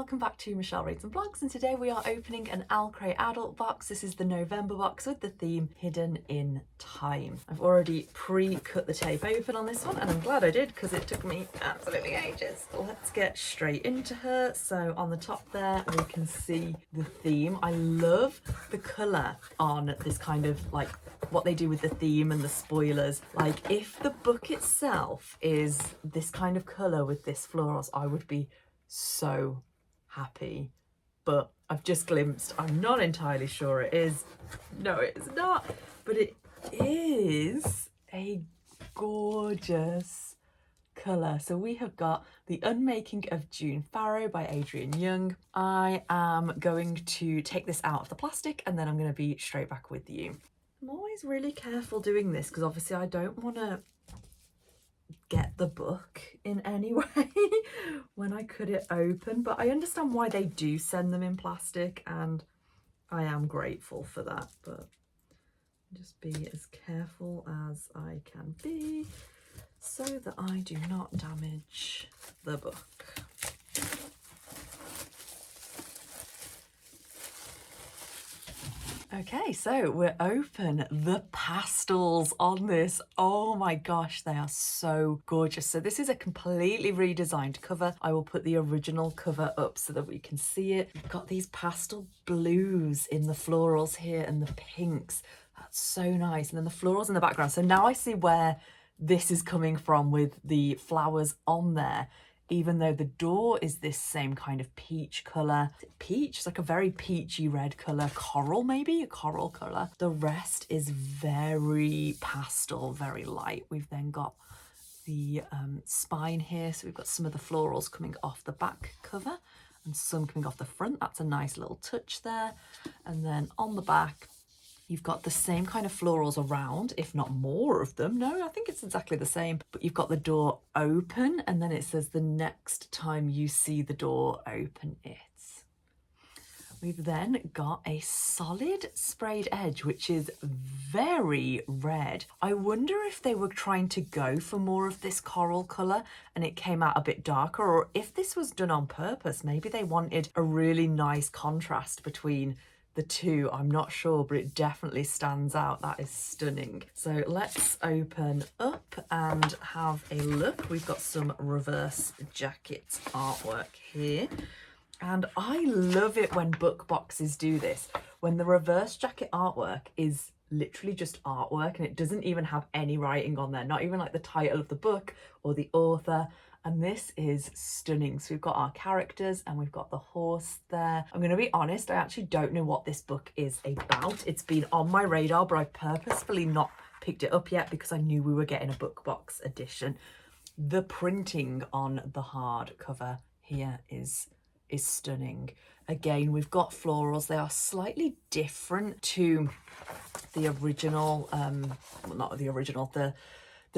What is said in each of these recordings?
welcome back to Michelle Reads and Blogs, and today we are opening an Owlcrate adult box. This is the November box with the theme Hidden in Time. I've already pre-cut the tape open on this one, and I'm glad I did because it took me absolutely ages. Let's get straight into her. So on the top there we can see the theme. I love the colour on this kind of like what they do with the theme and the spoilers. Like if the book itself is this kind of colour with this florals, I would be so happy, but I've just glimpsed. I'm not entirely sure it is. No, it's not, but it is a gorgeous colour. So we have got The Unmaking of June Farrow by Adrienne Young. I am going to take this out of the plastic and then I'm going to be straight back with you. I'm always really careful doing this because obviously I don't want to get the book in any way when I cut it open, but I understand why they do send them in plastic and I am grateful for that, but just be as careful as I can be so that I do not damage the book. Okay, so we're open. The pastels on this, oh my gosh, they are so gorgeous. So this is a completely redesigned cover. I will put the original cover up so that we can see it. We've got these pastel blues in the florals here and the pinks. That's so nice. And then the florals in the background. So now I see where this is coming from with the flowers on there. Even though the door is this same kind of peach colour. Peach, it's like a very peachy red colour. Coral maybe, a coral colour. The rest is very pastel, very light. We've then got the spine here. So we've got some of the florals coming off the back cover and some coming off the front. That's a nice little touch there. And then on the back, you've got the same kind of florals around, if not more of them. No, I think it's exactly the same, but you've got the door open and then it says the next time you see the door, open it. We've then got a solid sprayed edge, which is very red. I wonder if they were trying to go for more of this coral colour and it came out a bit darker, or if this was done on purpose. Maybe they wanted a really nice contrast between the two. I'm not sure, but it definitely stands out. That is stunning. So let's open up and have a look. We've got some reverse jacket artwork here. And I love it when book boxes do this, when the reverse jacket artwork is literally just artwork and it doesn't even have any writing on there, not even like the title of the book or the author. And this is stunning. So we've got our characters and we've got the horse there. I'm going to be honest, I actually don't know what this book is about. It's been on my radar, but I've purposefully not picked it up yet because I knew we were getting a book box edition. The printing on the hardcover here is stunning. Again, we've got florals. They are slightly different to the original, well, not the original, the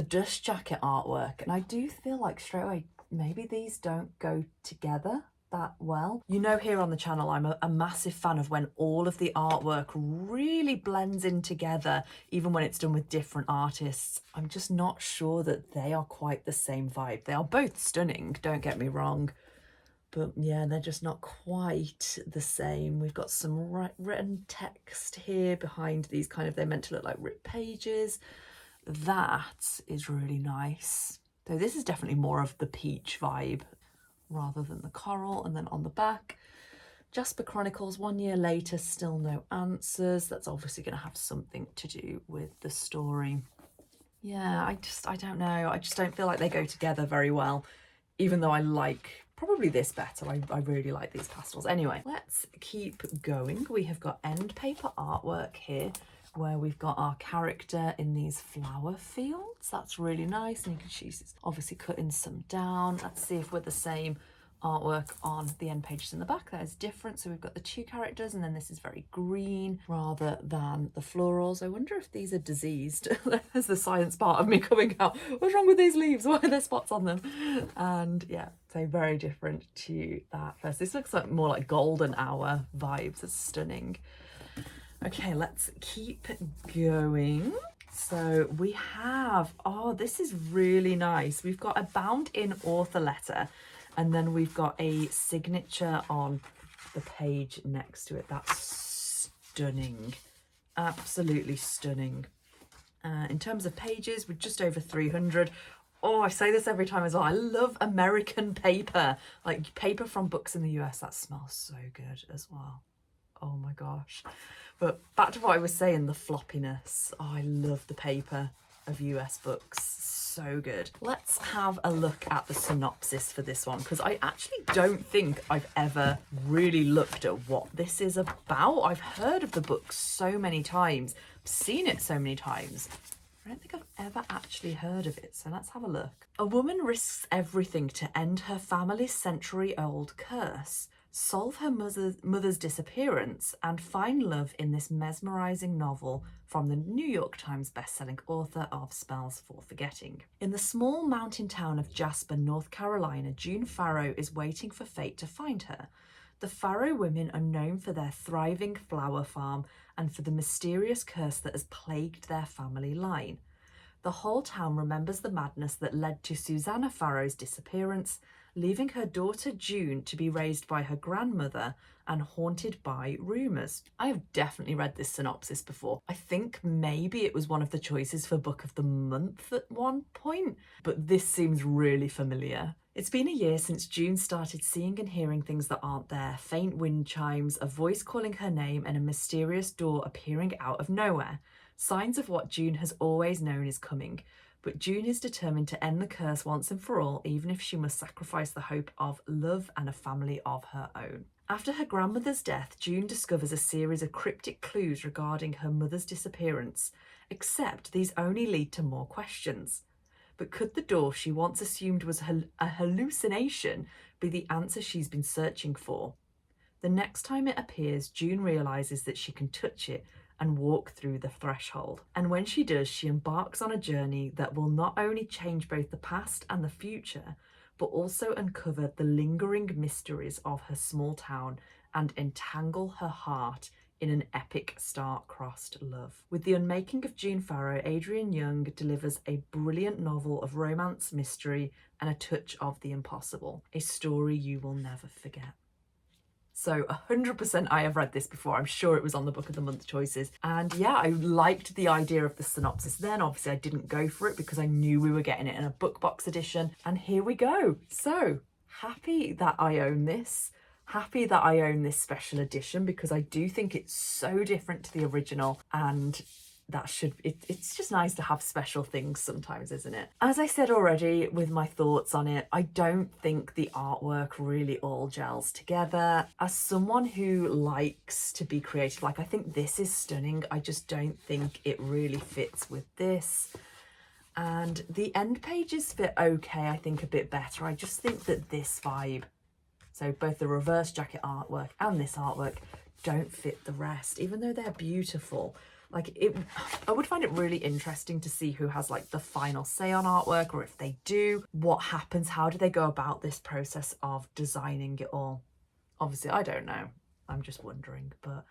dust jacket artwork, and I do feel like straight away maybe these don't go together that well. You know, here on the channel I'm a massive fan of when all of the artwork really blends in together, even when it's done with different artists. I'm just not sure that they are quite the same vibe. They are both stunning, don't get me wrong, but yeah, they're just not quite the same. We've got some written text here behind these kind of, they're meant to look like ripped pages. That is really nice. So this is definitely more of the peach vibe rather than the coral. And then on the back, Jasper Chronicles 1 year later, still no answers. That's obviously going to have something to do with the story. Yeah, I don't know. I just don't feel like they go together very well, even though I like probably this better. I really like these pastels. Anyway, let's keep going. We have got end paper artwork here, where we've got our character in these flower fields. That's really nice, and you can choose, it's obviously cutting some down. Let's see if we're the same artwork on the end pages in the back. That is different. So we've got the two characters, and then this is very green rather than the florals. I wonder if these are diseased. There's the science part of me coming out. What's wrong with these leaves? Why are there spots on them? And yeah, so very different to that first. This looks like more like golden hour vibes. It's stunning. Okay, let's keep going. So we have, oh, this is really nice. We've got a bound in author letter, And then we've got a signature on the page next to it. That's stunning. Absolutely stunning. In terms of pages, we're just over 300. Oh, I say this every time as well. I love American paper. Like paper from books in the US, that smells so good as well. Oh my gosh. But back to what I was saying, the floppiness. Oh, I love the paper of US books. So good. Let's have a look at the synopsis for this one, because I actually don't think I've ever really looked at what this is about. I've heard of the book so many times, seen it so many times. I don't think I've ever actually heard of it, so let's have a look. A woman risks everything to end her family's century-old curse, solve her mother's disappearance, and find love in this mesmerising novel from the New York Times bestselling author of Spells for Forgetting. In the small mountain town of Jasper, North Carolina, June Farrow is waiting for fate to find her. The Farrow women are known for their thriving flower farm and for the mysterious curse that has plagued their family line. The whole town remembers the madness that led to Susanna Farrow's disappearance, leaving her daughter June to be raised by her grandmother and haunted by rumours. I have definitely read this synopsis before. I think maybe it was one of the choices for Book of the Month at one point, but this seems really familiar. It's been a year since June started seeing and hearing things that aren't there. Faint wind chimes, a voice calling her name, and a mysterious door appearing out of nowhere. Signs of what June has always known is coming. But June is determined to end the curse once and for all, even if she must sacrifice the hope of love and a family of her own. After her grandmother's death, June discovers a series of cryptic clues regarding her mother's disappearance, except these only lead to more questions. But could the door she once assumed was a hallucination be the answer she's been searching for? The next time it appears, June realises that she can touch it and walk through the threshold. And when she does, she embarks on a journey that will not only change both the past and the future, but also uncover the lingering mysteries of her small town and entangle her heart in an epic star-crossed love. With The Unmaking of June Farrow, Adrienne Young delivers a brilliant novel of romance, mystery, and a touch of the impossible. A story you will never forget. So 100% I have read this before. I'm sure it was on the Book of the Month choices. And yeah, I liked the idea of the synopsis then. Obviously, I didn't go for it because I knew we were getting it in a book box edition. And here we go. So happy that I own this. Happy that I own this special edition because I do think it's so different to the original, and it's just nice to have special things sometimes, isn't it? As I said already with my thoughts on it, I don't think the artwork really all gels together. As someone who likes to be creative, like I think this is stunning, I just don't think it really fits with this. And the end pages fit okay, I think a bit better. I just think that this vibe, so both the reverse jacket artwork and this artwork, don't fit the rest, even though they're beautiful. Like I would find it really interesting to see who has like the final say on artwork, or if they do, what happens, how do they go about this process of designing it all? Obviously, I don't know. I'm just wondering, but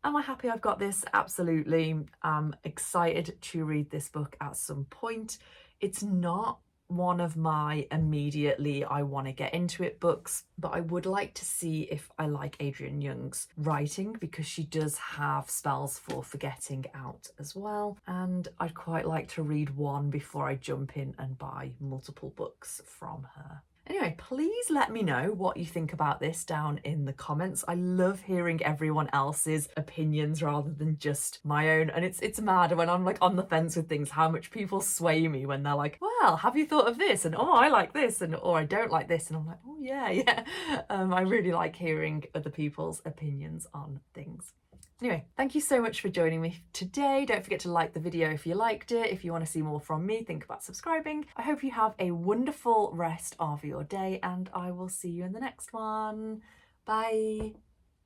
am I happy I've got this? Absolutely. I'm excited to read this book at some point. It's not one of my immediately I want to get into it books, but I would like to see if I like Adrienne Young's writing, because she does have Spells for Forgetting out as well, and I'd quite like to read one before I jump in and buy multiple books from her. Anyway, please let me know what you think about this down in the comments. I love hearing everyone else's opinions rather than just my own. And it's mad when I'm like on the fence with things, how much people sway me when they're like, well, have you thought of this? And oh, I like this, and or I don't like this. And I'm like, oh yeah. I really like hearing other people's opinions on things. Anyway, thank you so much for joining me today. Don't forget to like the video if you liked it. If you want to see more from me, think about subscribing. I hope you have a wonderful rest of your day, and I will see you in the next one. Bye.